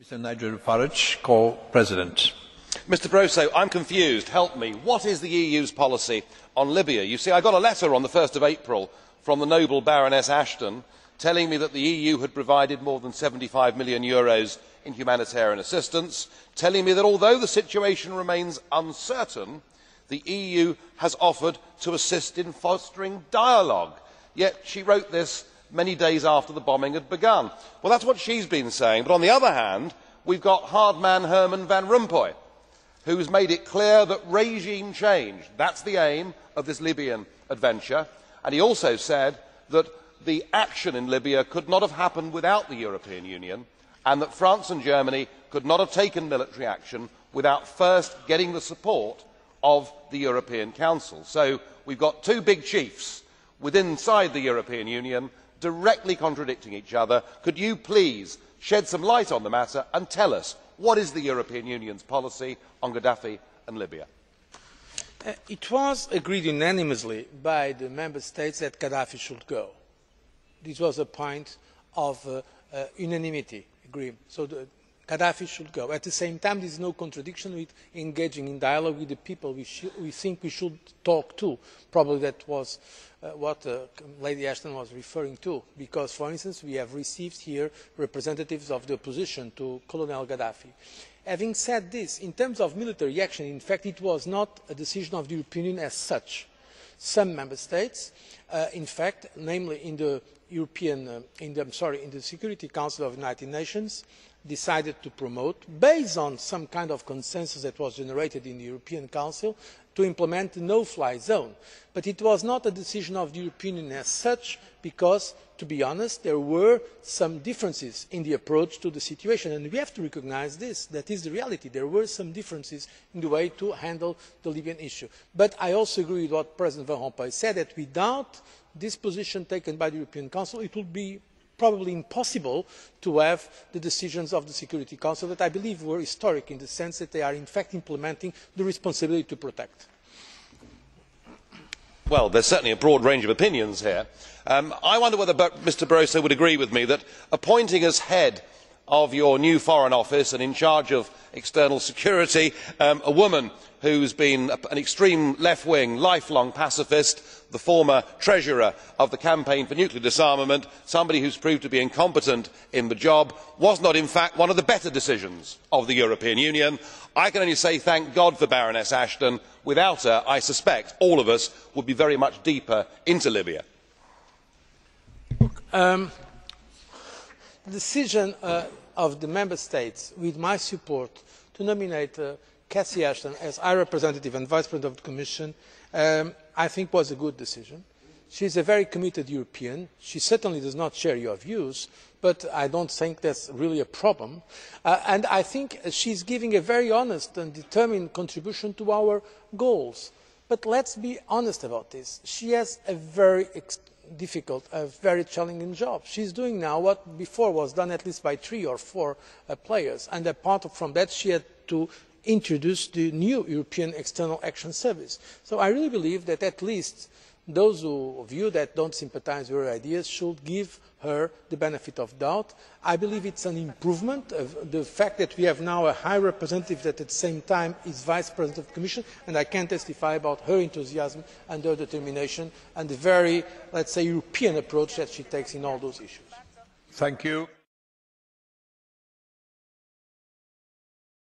Mr. Nigel Farage, co-president. Mr Barroso, I am confused. Help me. What is the EU's policy on Libya? You see, I got a letter on the 1st of April from the noble Baroness Ashton telling me that the EU had provided more than €75 million in humanitarian assistance, telling me that although the situation remains uncertain, the EU has offered to assist in fostering dialogue. Yet she wrote this many days after the bombing had begun. Well, that is what she has been saying, but on the other hand, we have got hard man Herman Van Rompuy, who has made it clear that regime change, that is the aim of this Libyan adventure, and he also said that the action in Libya could not have happened without the European Union, and that France and Germany could not have taken military action without first getting the support of the European Council. So we have got two big chiefs inside the European Union directly contradicting each other. Could you please shed some light on the matter and tell us what is the European Union's policy on Gaddafi and Libya? It was agreed unanimously by the Member States that Gaddafi should go. This was a point of unanimity agreement. So Gaddafi should go. At the same time, there is no contradiction with engaging in dialogue with the people we think we should talk to. Probably that was what Lady Ashton was referring to, because, for instance, we have received here representatives of the opposition to Colonel Gaddafi. Having said this, in terms of military action, in fact, it was not a decision of the European Union as such. Some Member States, in fact, namely in the Security Council of the United Nations, decided to promote, based on some kind of consensus that was generated in the European Council, to implement the no-fly zone. But it was not a decision of the European Union as such because, to be honest, there were some differences in the approach to the situation, and we have to recognise this. That is the reality. There were some differences in the way to handle the Libyan issue. But I also agree with what President Van Rompuy said, that without this position taken by the European Council, it would be probably impossible to have the decisions of the Security Council that I believe were historic in the sense that they are in fact implementing the responsibility to protect. Well, there is certainly a broad range of opinions here. I wonder whether Mr Barroso would agree with me that appointing as head of your new Foreign Office and in charge of external security a woman who has been an extreme left-wing, lifelong pacifist, the former treasurer of the Campaign for Nuclear Disarmament, somebody who has proved to be incompetent in the job, was not in fact one of the better decisions of the European Union. I can only say thank God for Baroness Ashton. Without her, I suspect all of us would be very much deeper into Libya. The decision of the Member States, with my support, to nominate Cathy Ashton as High Representative and Vice President of the Commission, I think was a good decision. She is a very committed European. She certainly does not share your views, but I do not think that is really a problem. And I think she is giving a very honest and determined contribution to our goals. But let us be honest about this. She has a very difficult, a very challenging job. She is doing now what before was done at least by 3 or 4 players, and apart from that she had to introduce the new European External Action Service. So I really believe that at least those of you that do not sympathise with her ideas should give her the benefit of the doubt. I believe it is an improvement, the fact that we have now a High Representative that at the same time is Vice President of the Commission, and I can testify about her enthusiasm and her determination and the very, let us say, European approach that she takes in all those issues. Thank you.